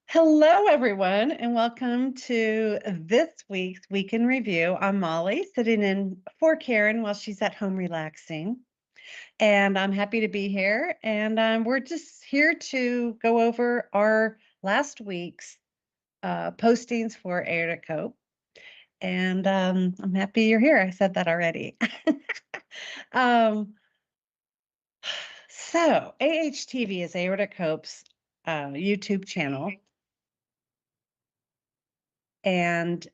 Hello, everyone, and welcome to this week's Week in Review. I'm Molly, sitting in for Karen while she's at home relaxing. And I'm happy to be here. And we're just here to go over our last week's postings for Aortic Hope. And I'm happy you're here. I said that already. um, so, AHTV is Aortic Hope's YouTube channel. And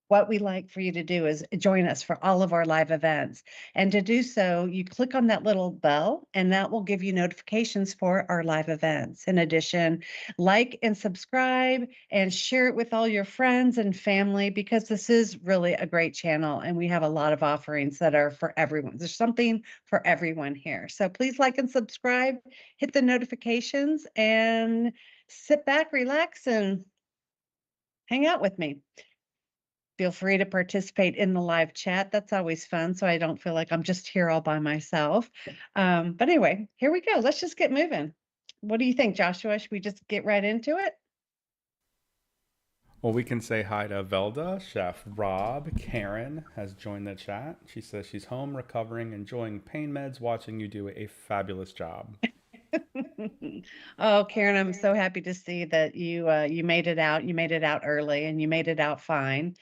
what we like for you to do is join us for all of our live events. And to do so, you click on that little bell, and that will give you notifications for our live events. In addition, like and subscribe and share it with all your friends and family, because this is really a great channel and we have a lot of offerings that are for everyone. There's something for everyone here. So please like and subscribe, hit the notifications, and sit back, relax, and hang out with me. Feel free to participate in the live chat. That's always fun, so I don't feel like I'm just here all by myself. But anyway, here we go. Let's just get moving. What do you think, Joshua? Should we just get right into it? Well, we can say hi to Velda. Chef Rob. Karen has joined the chat. She says she's home, recovering, enjoying pain meds, watching you do a fabulous job. Oh, Karen, I'm so happy to see that you made it out. You made it out early and you made it out fine.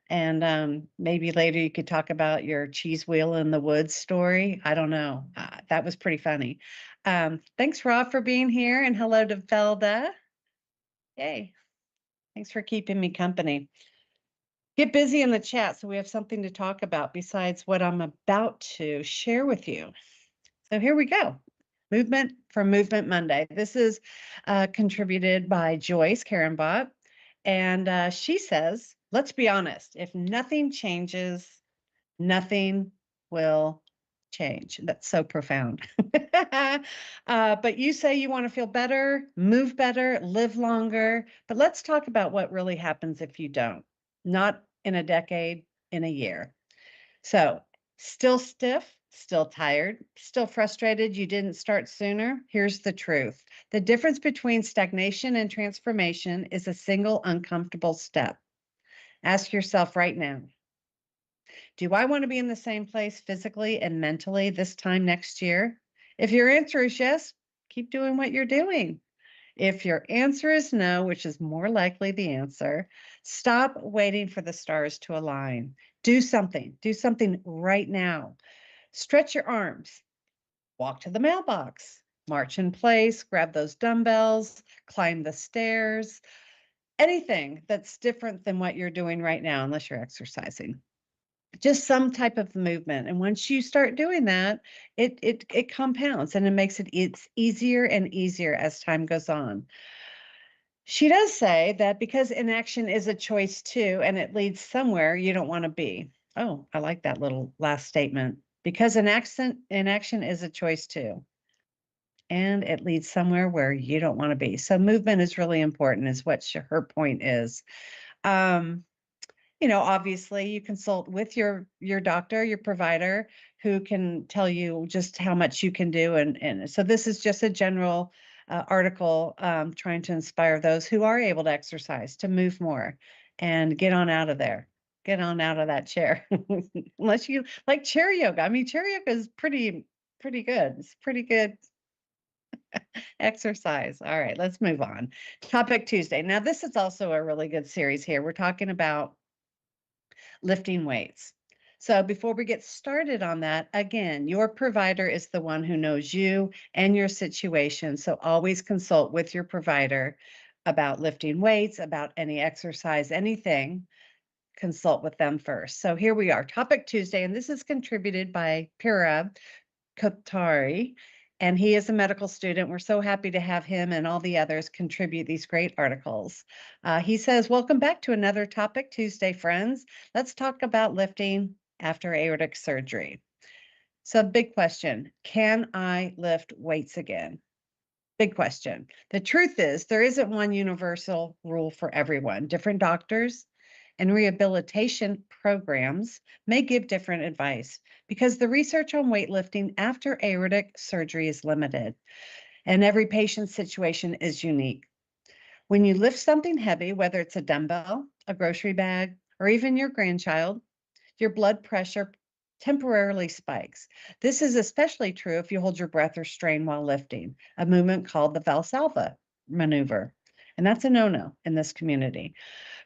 And maybe later you could talk about your cheese wheel in the woods story. I don't know. That was pretty funny. Thanks, Rob, for being here, and hello to Velda. Yay. Thanks for keeping me company. Get busy in the chat so we have something to talk about besides what I'm about to share with you. So here we go. Movement for Movement Monday. This is contributed by Joyce Karenbot. And she says, let's be honest, if nothing changes, nothing will change. That's so profound. But you say you want to feel better, move better, live longer. But let's talk about what really happens if you don't. Not in a decade, in a year. So, still stiff, still tired, still frustrated you didn't start sooner? Here's the truth. The difference between stagnation and transformation is a single uncomfortable step. Ask yourself right now, do I want to be in the same place physically and mentally this time next year? If your answer is yes, keep doing what you're doing. If your answer is no, which is more likely the answer, stop waiting for the stars to align. Do something. Do something right now. Stretch your arms, walk to the mailbox, march in place, grab those dumbbells, climb the stairs, anything that's different than what you're doing right now, unless you're exercising. Just some type of movement. And once you start doing that, it compounds and it makes it's easier and easier as time goes on. She does say that because inaction is a choice too, and it leads somewhere you don't want to be. Oh, I like that little last statement. Because inaction is a choice too, and it leads somewhere where you don't want to be. So movement is really important, is what her point is. Um, obviously you consult with your doctor, your provider, who can tell you just how much you can do. And so this is just a general article trying to inspire those who are able to exercise to move more and get on out of there. Get on out of that chair. Unless you like chair yoga. I mean, chair yoga is pretty good. It's pretty good exercise. All right, let's move on. Topic Tuesday. Now, this is also a really good series here. We're talking about lifting weights. So before we get started on that, again, your provider is the one who knows you and your situation. So always consult with your provider about lifting weights, about any exercise, anything. Consult with them first. So here we are, Topic Tuesday, and this is contributed by Pira Kotari, and he is a medical student. We're so happy to have him and all the others contribute these great articles. He says, welcome back to another Topic Tuesday, friends. Let's talk about lifting after aortic surgery. So big question, can I lift weights again? Big question. The truth is there isn't one universal rule for everyone. Different doctors and rehabilitation programs may give different advice because the research on weightlifting after aortic surgery is limited and every patient's situation is unique. When you lift something heavy, whether it's a dumbbell, a grocery bag, or even your grandchild, your blood pressure temporarily spikes. This is especially true if you hold your breath or strain while lifting, a movement called the Valsalva maneuver. And that's a no-no in this community.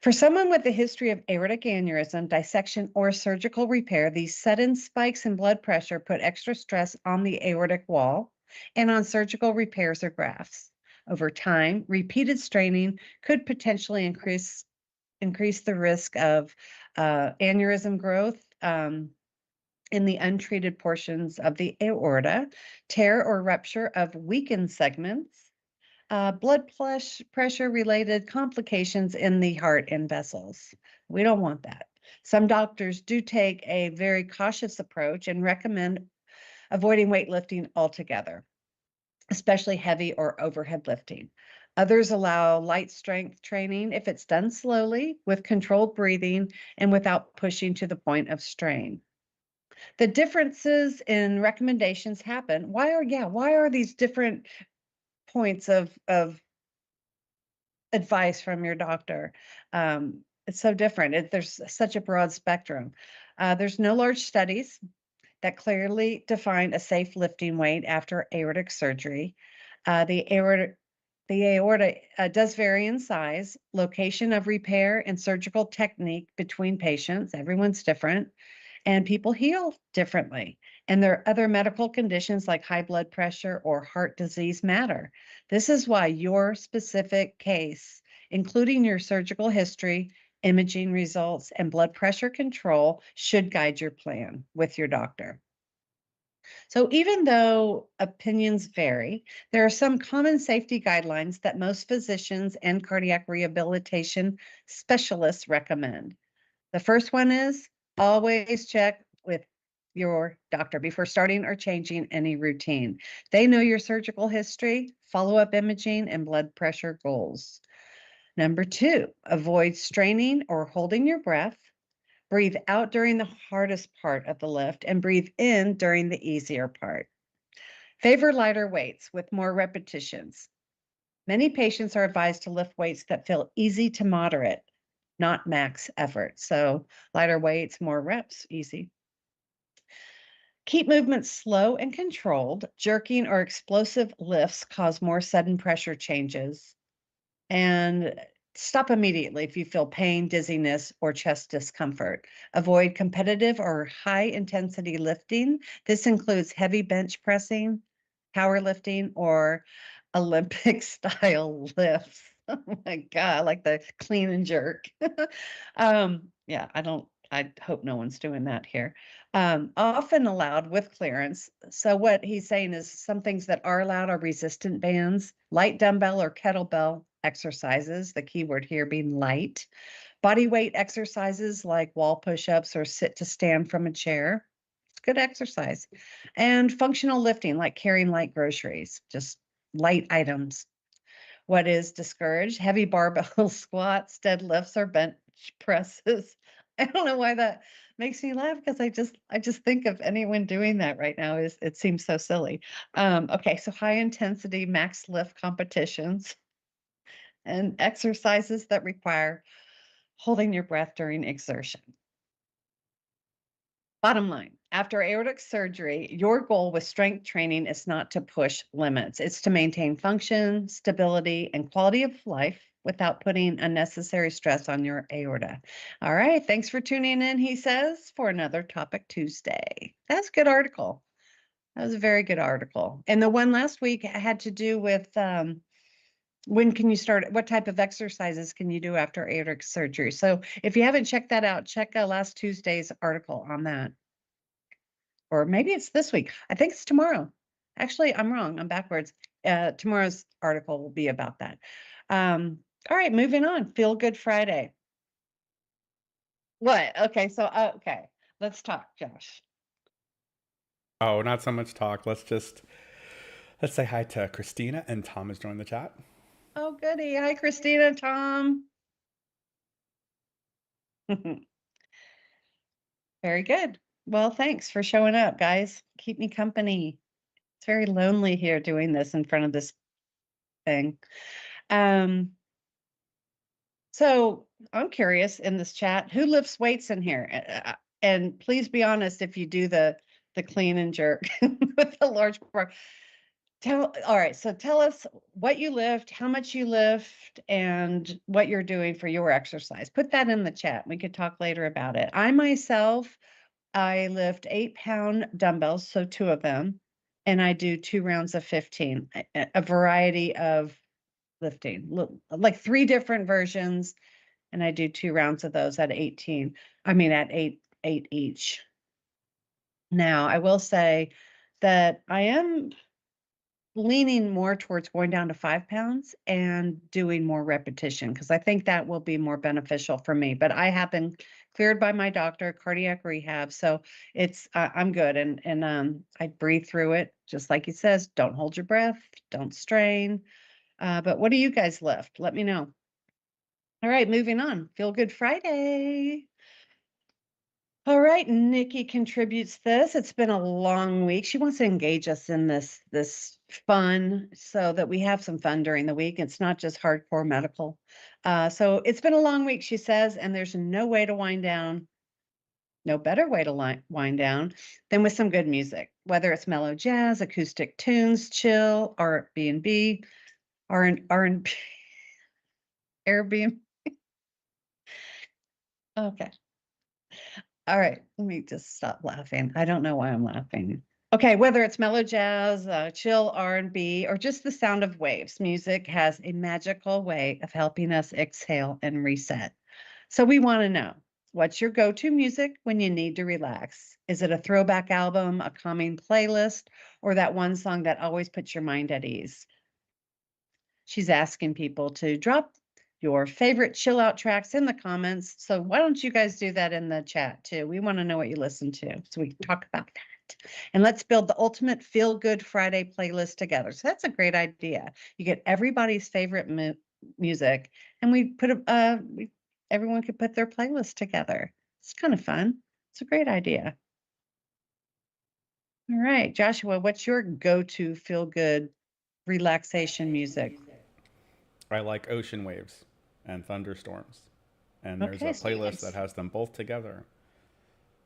For someone with a history of aortic aneurysm, dissection, or surgical repair, these sudden spikes in blood pressure put extra stress on the aortic wall and on surgical repairs or grafts. Over time, repeated straining could potentially increase the risk of aneurysm growth in the untreated portions of the aorta, tear or rupture of weakened segments, blood pressure related complications in the heart and vessels. We don't want that. Some doctors do take a very cautious approach and recommend avoiding weightlifting altogether, especially heavy or overhead lifting. Others allow light strength training if it's done slowly with controlled breathing and without pushing to the point of strain. The differences in recommendations happen. Why are these different points of advice from your doctor? It's so different. There's such a broad spectrum. There's no large studies that clearly define a safe lifting weight after aortic surgery. The aorta does vary in size, location of repair, and surgical technique between patients. Everyone's different, and people heal differently. And there are other medical conditions like high blood pressure or heart disease matter. This is why your specific case, including your surgical history, imaging results, and blood pressure control, should guide your plan with your doctor. So even though opinions vary, there are some common safety guidelines that most physicians and cardiac rehabilitation specialists recommend. The first one is always check with your doctor before starting or changing any routine. They know your surgical history, follow-up imaging, and blood pressure goals. Number two, avoid straining or holding your breath. Breathe out during the hardest part of the lift and breathe in during the easier part. Favor lighter weights with more repetitions. Many patients are advised to lift weights that feel easy to moderate, not max effort. So lighter weights, more reps, easy. Keep movement slow and controlled. Jerking or explosive lifts cause more sudden pressure changes. And stop immediately if you feel pain, dizziness, or chest discomfort. Avoid competitive or high intensity lifting. This includes heavy bench pressing, powerlifting, or Olympic style lifts. Oh my God, like the clean and jerk. Yeah, I hope no one's doing that here. Often allowed with clearance. So what he's saying is some things that are allowed are resistant bands, light dumbbell or kettlebell exercises, the key word here being light, body weight exercises like wall push-ups or sit to stand from a chair. It's good exercise. And functional lifting like carrying light groceries, just light items. What is discouraged? Heavy barbell squats, deadlifts, or bench presses. I don't know why that makes me laugh because I just think of anyone doing that right now is it seems so silly. Okay, so high intensity max lift competitions and exercises that require holding your breath during exertion. Bottom line, after aortic surgery, your goal with strength training is not to push limits. It's to maintain function, stability, and quality of life without putting unnecessary stress on your aorta. All right, thanks for tuning in, he says, for another Topic Tuesday. That's a good article. That was a very good article. And the one last week had to do with when can you start, what type of exercises can you do after aortic surgery? So if you haven't checked that out, check last Tuesday's article on that. Or maybe it's this week. I think it's tomorrow. Actually, I'm wrong. I'm backwards. Tomorrow's article will be about that. All right, moving on. Feel Good Friday. What? Okay, so okay, let's talk, Josh. Oh, not so much talk. Let's say hi to Christina, and Tom has joined the chat. Oh, goody. Hi, Christina, Tom. Very good. Well, thanks for showing up, guys. Keep me company. It's very lonely here doing this in front of this thing. Um, So I'm curious in this chat, who lifts weights in here? And please be honest if you do the clean and jerk with the large bar. All right, so tell us what you lift, how much you lift, and what you're doing for your exercise. Put that in the chat. We could talk later about it. I myself, I lift 8-pound dumbbells, so two of them, and I do 2 rounds of 15, a variety of lifting, like three different versions, and I do 2 rounds of those at 18. I mean, at eight each. Now, I will say that I am leaning more towards going down to 5 pounds and doing more repetition because I think that will be more beneficial for me. But I have been cleared by my doctor, cardiac rehab, so it's I'm good. And I breathe through it, just like he says. Don't hold your breath, don't strain. But what do you guys lift? Let me know. All right, moving on. Feel Good Friday. All right, Nikki contributes this. It's been a long week. She wants to engage us in this fun so that we have some fun during the week. It's not just hardcore medical. So it's been a long week, she says, and there's no way to wind down, no better way to wind down than with some good music, whether it's mellow jazz, acoustic tunes, chill, or B&B, R&B, Airbnb. Okay. All right, let me just stop laughing. I don't know why I'm laughing. Okay, whether it's mellow jazz, chill R&B, or just the sound of waves, music has a magical way of helping us exhale and reset. So we want to know, what's your go-to music when you need to relax? Is it a throwback album, a calming playlist, or that one song that always puts your mind at ease? She's asking people to drop your favorite chill out tracks in the comments. So why don't you guys do that in the chat too? We want to know what you listen to so we can talk about that. And let's build the ultimate feel good Friday playlist together. So that's a great idea. You get everybody's favorite music and we put everyone could put their playlist together. It's kind of fun. It's a great idea. All right, Joshua, what's your go-to feel good relaxation music? I like ocean waves and thunderstorms. And there's Okay, a so playlist that has them both together.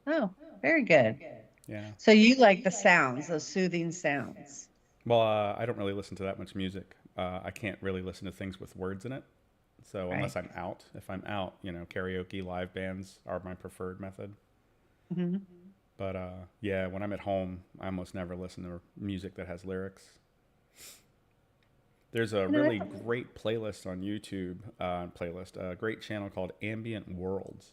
oh, very good. Yeah. So you like the sounds, those soothing sounds, Well, I don't really listen to that much music. I can't really listen to things with words in it. So right? unless I'm out, if I'm out, karaoke, live bands are my preferred method. Mhm. But yeah, when I'm at home, I almost never listen to music that has lyrics. There's a You know, really great playlist on YouTube, a great channel called Ambient Worlds.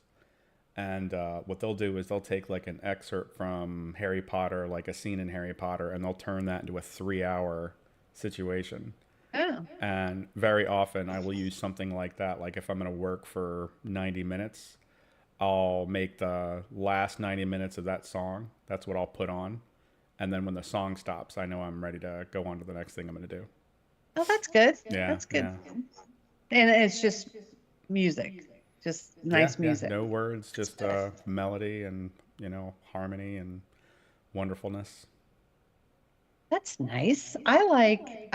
And what they'll do is they'll take like an excerpt from Harry Potter, like a scene in Harry Potter, and they'll turn that into a 3 hour situation. oh, And very often I will use something like that. Like if I'm going to work for 90 minutes, I'll make the last 90 minutes of that song. That's what I'll put on. And then when the song stops, I know I'm ready to go on to the next thing I'm going to do. oh, that's good. Yeah, That's good. yeah. And it's just music, just Yeah, nice yeah. music. No words, That's just good. melody and, harmony and wonderfulness. That's nice. I like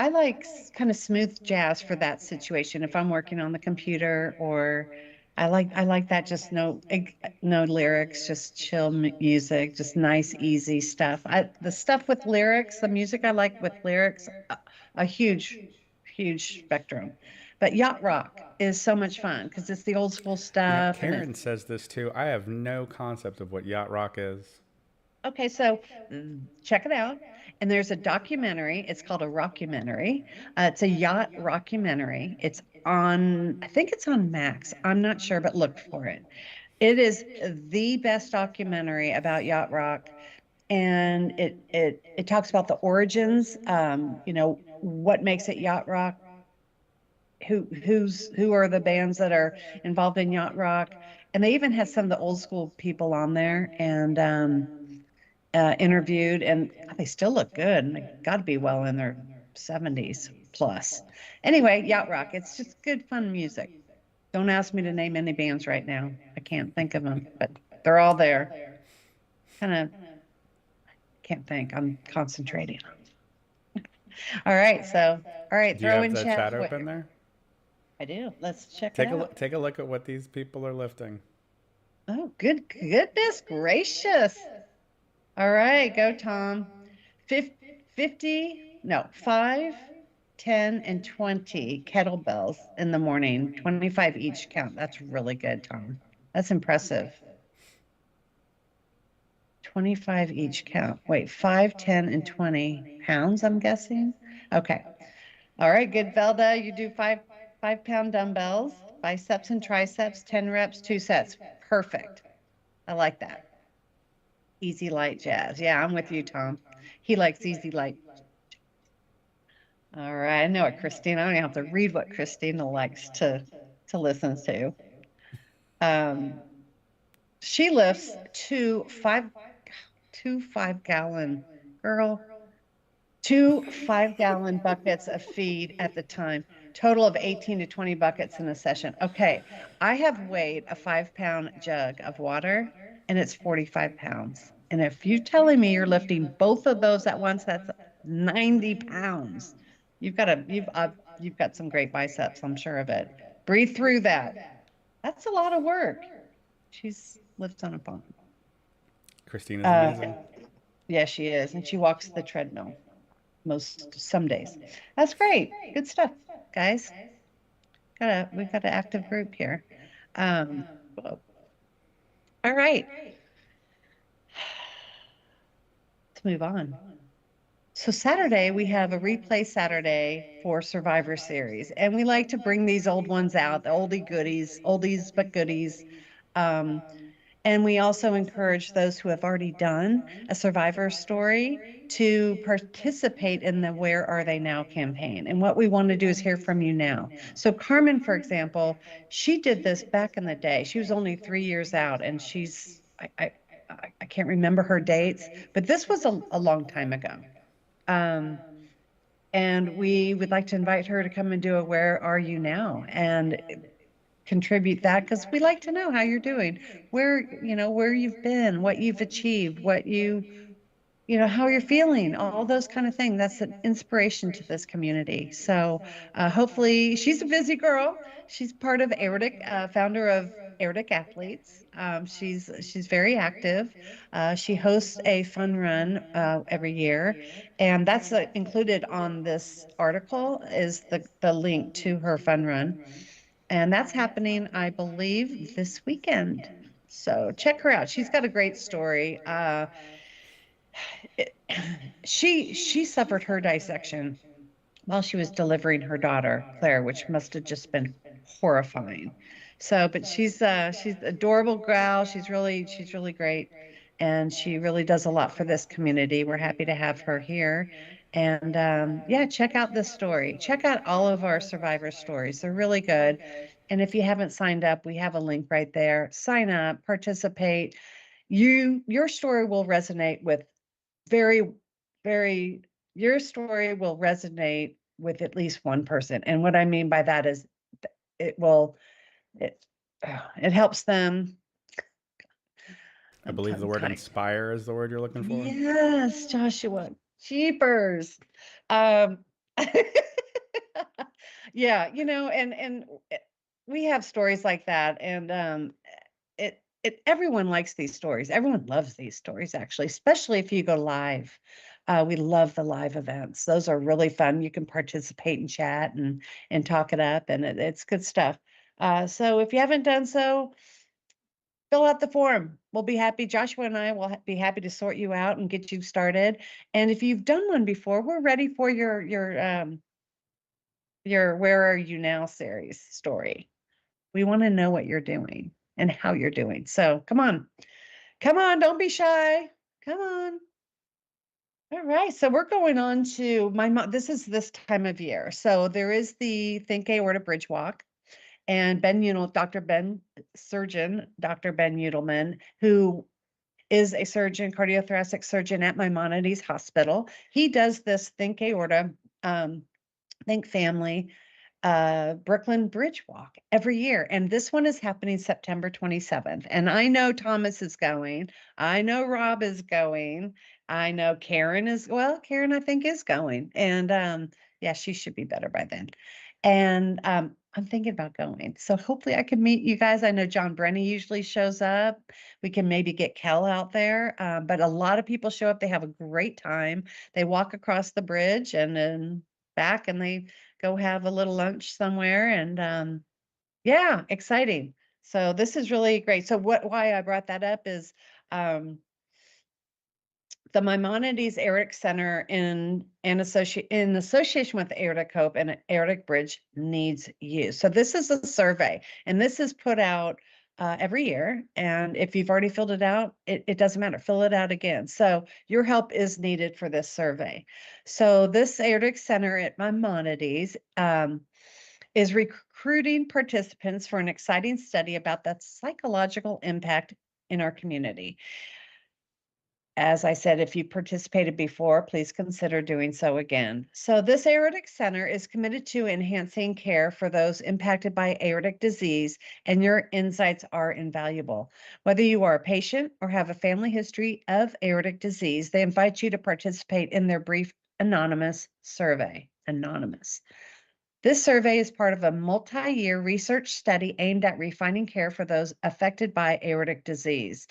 kind of smooth jazz for that situation if I'm working on the computer or I like that just no lyrics, just chill music, just nice easy stuff. The stuff with lyrics, the music I like with lyrics, a huge spectrum. But yacht rock is so much fun because it's the old school stuff and it's Karen says this too. I have no concept of what yacht rock is. okay, so check it out. And there's a documentary. It's called a rockumentary. It's a yacht rockumentary. It's on, I think it's on Max. I'm not sure, but look for it. It is the best documentary about yacht rock, and it talks about the origins. What makes it yacht rock? Who are the bands that are involved in yacht rock? And they even had some of the old school people on there, and interviewed, and God, they still look good, and they got to be well in their 70s plus. Anyway, yacht rock. It's just good, fun music. Don't ask me to name any bands right now. I can't think of them, but they're all there. Kind of can't think. I'm concentrating. All right, so all right, Do you throw have in the chat. chat open there? I do. Let's check it out. Take a look at what these people are lifting. Oh, goodness gracious. All right, go Tom. Fif- 50, no, 5, 10, and 20 kettlebells in the morning, 25 each count. That's really good, Tom. That's impressive. 25 each count. Wait, 5, 10, and 20 pounds, I'm guessing. Okay. All right, good, Velda. You do 5 pound dumbbells, biceps and triceps, 10 reps, 2 sets. Perfect. I like that. Easy light jazz. Yeah, I'm with you, Tom. He likes easy light. All right. I know what Christina, I don't even have to read what Christina likes to listen to. Um, she lifts two 5 gallon, girl, 2 5 gallon buckets of feed at the time, total of 18 to 20 buckets in a session. Okay. I have weighed a 5 pound jug of water and it's 45 pounds. And if you're telling me you're lifting both of those at once, that's 90 pounds. You've got some great biceps. I'm sure of it. Breathe through that. That's a lot of work. She's lifts on a phone. Christina's Uh, amazing. yeah, she is. And she walks the treadmill some days. That's great. Good stuff, guys. We've got an active group here. Whoa. All right. Let's move on. So Saturday we have a replay Saturday for Survivor Series, and we like to bring these old ones out, the oldie goodies, oldies but goodies. Um, And we also encourage those who have already done a survivor story to participate in the Where Are They Now campaign. And what we want to do is hear from you now. So Carmen, for example, she did this back in the day. She was only 3 years out and I can't remember her dates, but this was a long time ago. Um, and we would like to invite her to come and do a Where Are You Now? And contribute that because we like to know how you're doing, where you've been, what you've achieved, how you're feeling, all those kind of things. That's an inspiration to this community. So hopefully she's a busy girl. She's part of Aortic, founder of Aortic Athletes. She's very active. She hosts a fun run every year, and that's included on this article is the link to her fun run. And that's happening, I believe, this weekend. So check her out. She's got a great story. It- she suffered her dissection while she was delivering her daughter, Claire, which must have just been horrifying. So, but she's adorable gal. She's really great. And she really does a lot for this community. We're happy to have her here. And yeah, check out this story. Check out all of our survivor stories. They're really good. And if you haven't signed up, we have a link right there. Sign up, participate. Your story will resonate with very, very, your story will resonate with at least one person. And what I mean by that is it will, it, it helps them. I I'm believe the tongue word tied. inspire is the word you're looking for. Yes, Joshua. Jeepers. Um, yeah, we have stories like that, and everyone likes these stories. Everyone loves these stories, actually, especially if you go live. We love the live events. Those are really fun. You can participate and chat and talk it up, and it's good stuff. So if you haven't done so, fill out the form. We'll be happy. Joshua and I will be happy to sort you out and get you started. And if you've done one before, we're ready for your Where Are You Now series story. We want to know what you're doing and how you're doing. So come on. Come on, don't be shy. Come on. All right, so we're going on to my mom. This is this time of year. So there is the Think Aorta Bridge Walk. And Dr. Ben Udelman, who is a surgeon, cardiothoracic surgeon at Maimonides Hospital. He does this Think Aorta, Think Family, Brooklyn Bridge Walk every year. And this one is happening September 27th. And I know Thomas is going. I know Rob is going. I know Karen, I think, is going. And yeah, she should be better by then. And I'm thinking about going. So hopefully I can meet you guys. I know John Brenny usually shows up. We can maybe get Kel out there. But a lot of people show up. They have a great time. They walk across the bridge and then back and they go have a little lunch somewhere. And yeah, exciting. So this is really great. So why I brought that up is um, the Maimonides Aortic Center in association with Aortic Hope and Aortic Bridge needs you. So this is a survey, and this is put out every year. And if you've already filled it out, it doesn't matter. Fill it out again. So your help is needed for this survey. So this Aortic Center at Maimonides is recruiting participants for an exciting study about the psychological impact in our community. As I said, if you participated before, please consider doing so again. So this Aortic Center is committed to enhancing care for those impacted by aortic disease, and your insights are invaluable. Whether you are a patient or have a family history of aortic disease, they invite you to participate in their brief anonymous survey. Anonymous. This survey is part of a multi-year research study aimed at refining care for those affected by aortic disease.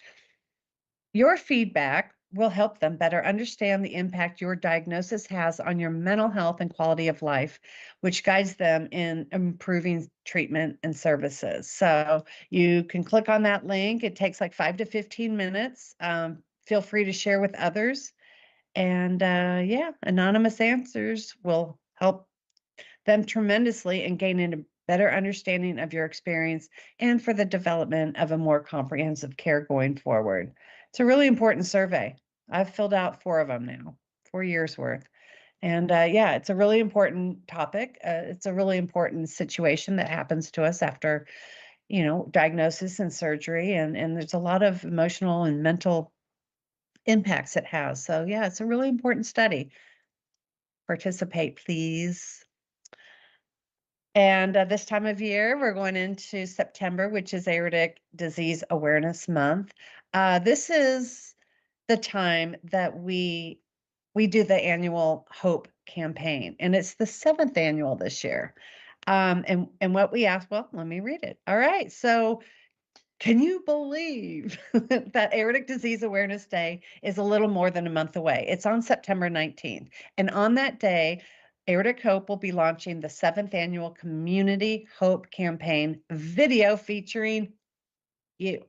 Your feedback will help them better understand the impact your diagnosis has on your mental health and quality of life, which guides them in improving treatment and services. So you can click on that link. It takes like 5 to 15 minutes. Feel free to share with others. And yeah, anonymous answers will help them tremendously in gaining a better understanding of your experience and for the development of a more comprehensive care going forward. It's a really important survey. I've filled out 4 of them now, 4 years worth. And yeah, it's a really important topic. It's a really important situation that happens to us after, diagnosis and surgery. And there's a lot of emotional and mental impacts it has. So yeah, it's a really important study. Participate, please. And this time of year, we're going into September, which is Aortic Disease Awareness Month. This is the time that we do the annual Hope campaign, and it's the 7th annual this year. And what we asked, well, let me read it. All right, so can you believe that Aortic Disease Awareness Day is a little more than a month away? It's on September 19th. And on that day, Aortic Hope will be launching the 7th annual Community Hope Campaign video featuring you.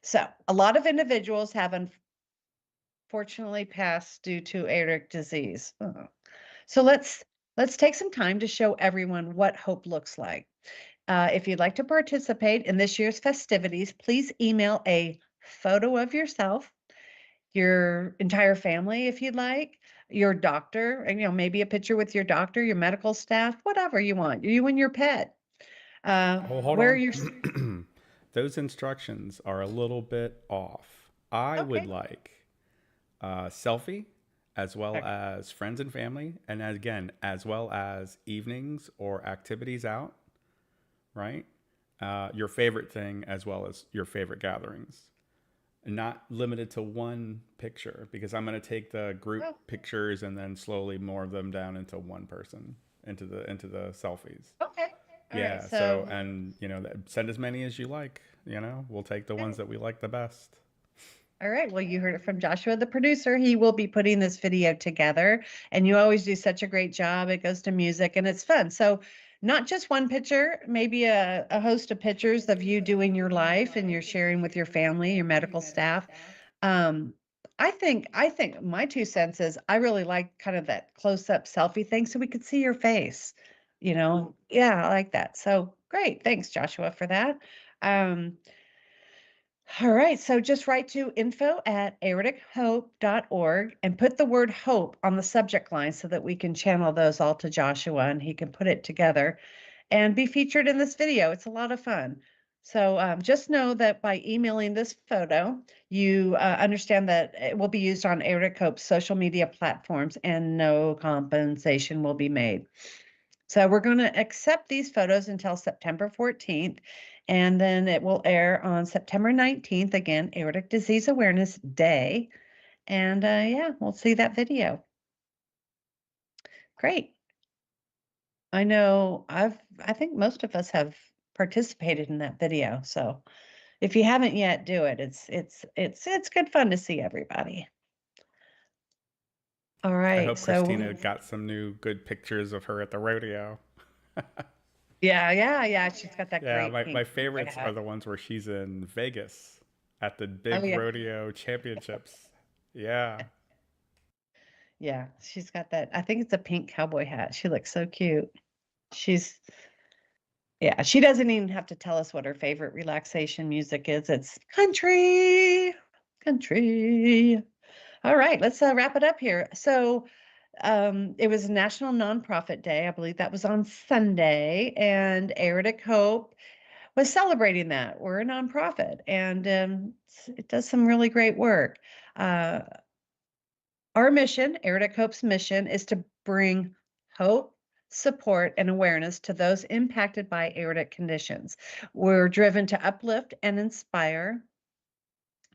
So a lot of individuals have unfortunately passed due to aortic disease. Oh. So let's take some time to show everyone what hope looks like. If you'd like to participate in this year's festivities, please email a photo of yourself, your entire family, if you'd like, your doctor, and maybe a picture with your doctor, your medical staff, whatever you want, you and your pet. Oh, hold Where on. your Those instructions are a little bit off. I would okay. like a selfie as well Okay. as friends and family, and again, as well as evenings or activities out, right? Your favorite thing as well as your favorite gatherings. Not limited to one picture because I'm going to take the group Oh, pictures and then slowly more of them down into one person into the selfies. okay. All right. Yeah, so So and send as many as you like, we'll take the ones okay. that we like the best. All right. Well, you heard it from Joshua, the producer. He will be putting this video together, and you always do such a great job. It goes to music and it's fun. So, not just one picture, maybe a host of pictures of you doing your life and you're sharing with your family, your medical staff. Um, I think my 2 cents is I really like kind of that close-up selfie thing so we could see your face. Yeah, I like that. So great. Thanks, Joshua, for that. Um, all right, so just write to info@aortichope.org and put the word hope on the subject line so that we can channel those all to Joshua and he can put it together and be featured in this video. It's a lot of fun. So just know that by emailing this photo, you understand that it will be used on Aortic Hope's social media platforms and no compensation will be made. So we're going to accept these photos until September 14th, and then it will air on September 19th, again, Aortic Disease Awareness Day. And yeah, we'll see that video. Great. I know I think most of us have participated in that video. So if you haven't yet, do it. It's good fun to see everybody. All I right. hope So Christina got some new good pictures of her at the rodeo. yeah, yeah, yeah. She's got that Yeah, great my pink cowboy favorites are hat. the ones where she's in Vegas at the Oh big yeah. rodeo championships. Yeah. Yeah, she's got that. I think it's a pink cowboy hat. She looks so cute. She's Yeah, she doesn't even have to tell us what her favorite relaxation music is. It's country. Country. All right, let's wrap it up here. So, it was National Nonprofit Day. I believe that was on Sunday, and Aortic Hope was celebrating that. We're a nonprofit, and it does some really great work. Uh, our mission, Aortic Hope's mission, is to bring hope, support, and awareness to those impacted by aortic conditions. We're driven to uplift and inspire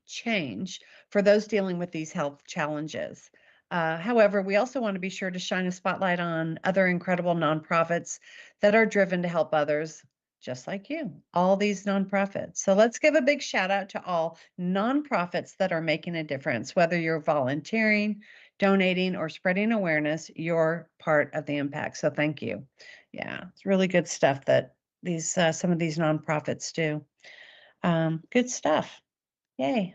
change for those dealing with these health challenges. However, we also want to be sure to shine a spotlight on other incredible nonprofits that are driven to help others, just like you, all these nonprofits. So let's give a big shout out to all nonprofits that are making a difference. Whether you're volunteering, donating, or spreading awareness, you're part of the impact. So thank you. Yeah, it's really good stuff that these some of these nonprofits do. Good stuff. Yay.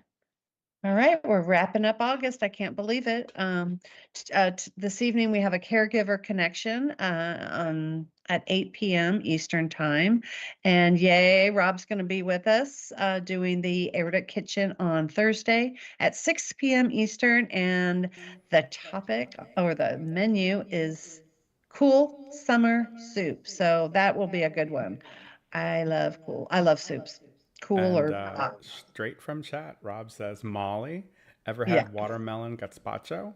All right, we're wrapping up August. I can't believe it. This evening we have a caregiver connection at 8 p.m. Eastern time. And yay, Rob's going to be with us doing the Aortic Kitchen on Thursday at 6 p.m. Eastern. And the topic or the menu is cool summer soup. So that will be a good one. I love soups. Cool And or hot. straight from chat, Rob says, Molly, ever Yeah. had watermelon gazpacho?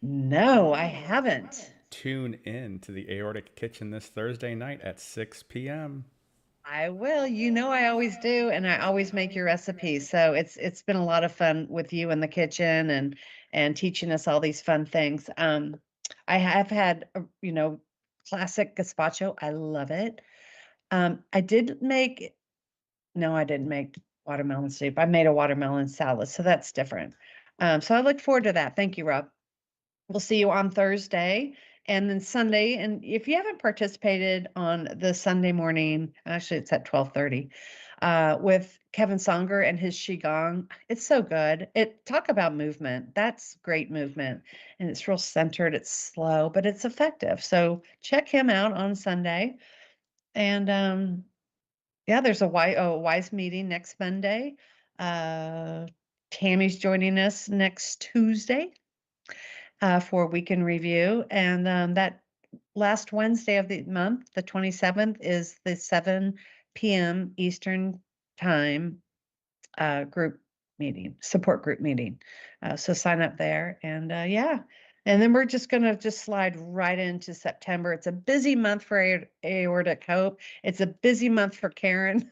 No, I haven't. Tune in to the Aortic Kitchen this Thursday night at 6 p.m. I will. You know I always do, and I always make your recipes. So it's been a lot of fun with you in the kitchen and teaching us all these fun things. I have had classic gazpacho. I love it. I did make No, I didn't make watermelon soup. I made a watermelon salad, so that's different. So I look forward to that. Thank you, Rob. We'll see you on Thursday and then Sunday. And if you haven't participated on the Sunday morning, actually it's at 12:30, with Kevin Songer and his Qigong, it's so good. Talk about movement. That's great movement. And it's real centered, it's slow, but it's effective. So check him out on Sunday. And yeah, there's a WISE meeting next Monday. Uh, Tammy's joining us next Tuesday for weekend review. And that last Wednesday of the month, the 27th, is the 7 p.m. Eastern time group meeting, support group meeting. So sign up there and yeah. And then we're just going to just slide right into September. It's a busy month for Aortic Hope. It's a busy month for Karen.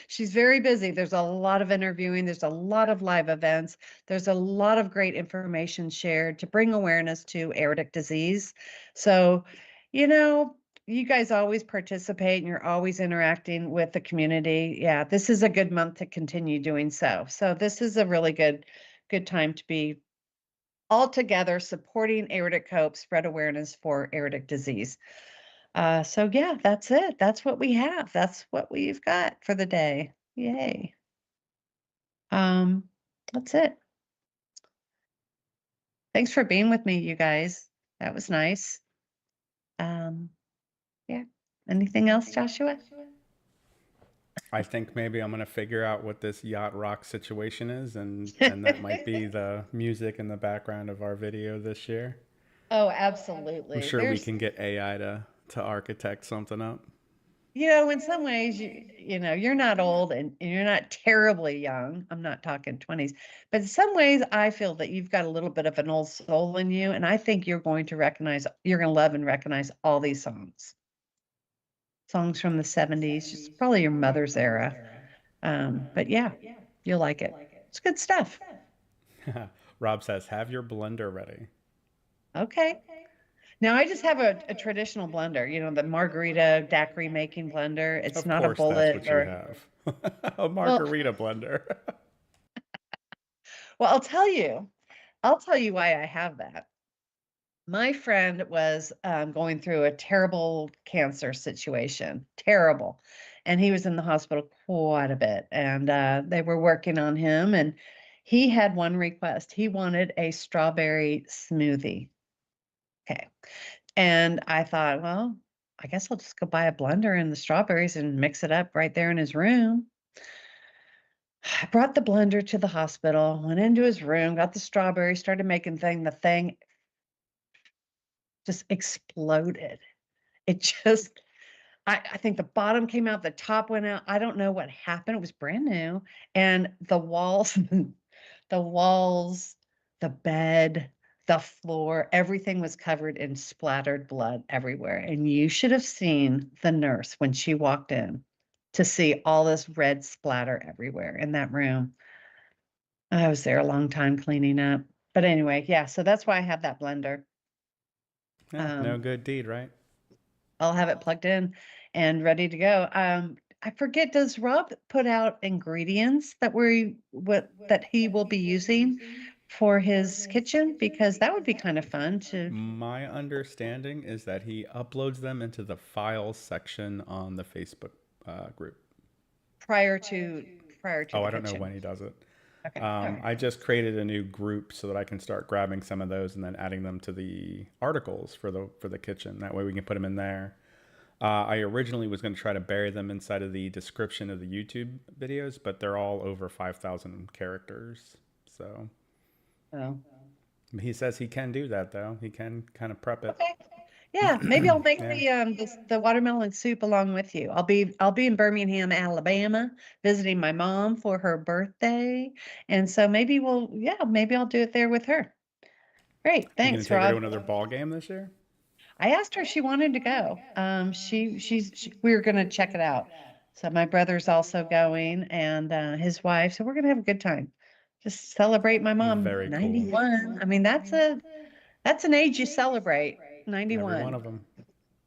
She's very busy. There's a lot of interviewing. There's a lot of live events. There's a lot of great information shared to bring awareness to aortic disease. So, you know, you guys always participate and you're always interacting with the community. Yeah, this is a good month to continue doing so. So this is a really good time to be all together supporting aortic hope, spread awareness for aortic disease. So yeah, that's it. That's what we have. That's what we've got for the day. Yay. Um, that's it. Thanks for being with me, you guys. That was nice. Um, yeah. Anything else, Joshua? I think maybe I'm gonna figure out what this yacht rock situation is, and that might be the music in the background of our video this year. Oh, I'm absolutely. sure we can get AI to architect something up. In some ways, you're not old and you're not terribly young. I'm not talking 20s, but in some ways, I feel that you've got a little bit of an old soul in you, and I think you're going to love and recognize all these songs from the 70s, just probably your mother's era. But yeah, you'll like it. It's good stuff. Rob says, "Have your blender ready." Okay. Now I just have a traditional blender, the margarita daiquiri making blender. It's Of not a course, that's bullet what you or have. A well, margarita blender. well, I'll tell you why I have that. My friend was going through a terrible cancer situation, terrible. And he was in the hospital quite a bit. And they were working on him. And he had one request. He wanted a strawberry smoothie. Okay. And I thought, well, I guess I'll just go buy a blender and the strawberries and mix it up right there in his room. I brought the blender to the hospital, went into his room, got the strawberries, started making the thing just exploded. It just I think the bottom came out, the top went out. I don't know what happened. It was brand new. And the walls, the walls, the bed, the floor, everything was covered in splattered blood everywhere. And you should have seen the nurse when she walked in to see all this red splatter everywhere in that room. I was there a long time cleaning up. But anyway, yeah, so that's why I have that blender. Yeah, no Um, good deed, right? I'll have it plugged in and ready to go. I forget, does Rob put out ingredients that he will be using for his kitchen? Because that would be kind of fun to My understanding is that he uploads them into the files section on the Facebook group. prior to prior to Oh, the I don't know kitchen. when he does it. Okay. All right. I just created a new group so that I can start grabbing some of those and then adding them to the articles for the kitchen. That way we can put them in there. I originally was going to try to bury them inside of the description of the YouTube videos, but they're all over 5,000 characters. So Oh. he says he can do that though. He can kind of prep it. Okay. Yeah, maybe I'll make Yeah. the watermelon soup along with you. I'll be in Birmingham, Alabama, visiting my mom for her birthday. And so maybe I'll do it there with her. Great. You going to Thanks, take her to Rob. another ball game this year? I asked her if she wanted to go. We were gonna check it out. So my brother's also going and his wife. So we're gonna have a good time. Just celebrate my mom, Very cool. 91. I mean, that's an age you celebrate. Every one 91. of them.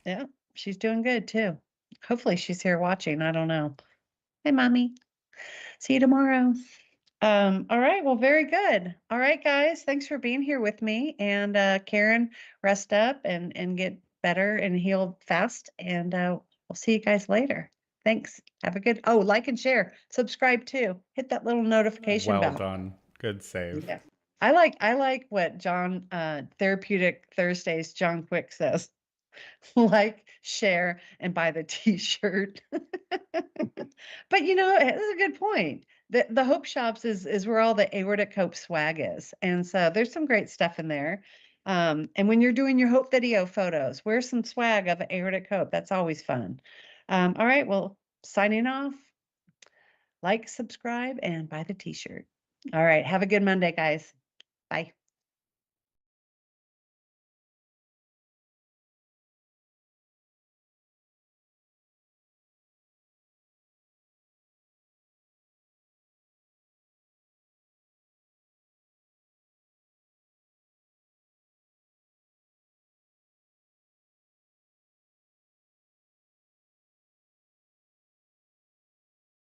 Yeah, she's doing good too. Hopefully she's here watching. I don't know. Hey, mommy. See you tomorrow. All right, well, very good. All right, guys, thanks for being here with me. And Karen, rest up and get better and heal fast. And we'll see you guys later. Thanks. Have a good, like and share, subscribe too. Hit that little notification Well bell. done. Good save. Yeah. I like what John Therapeutic Thursdays, John Quick says. Like, share, and buy the t-shirt. But it's a good point. The Hope Shops is where all the Aortic Hope swag is. And so there's some great stuff in there. And when you're doing your Hope video photos, wear some swag of Aortic Hope. That's always fun. All right, well, signing off. Like, subscribe, and buy the t-shirt. All right, have a good Monday, guys. Bye.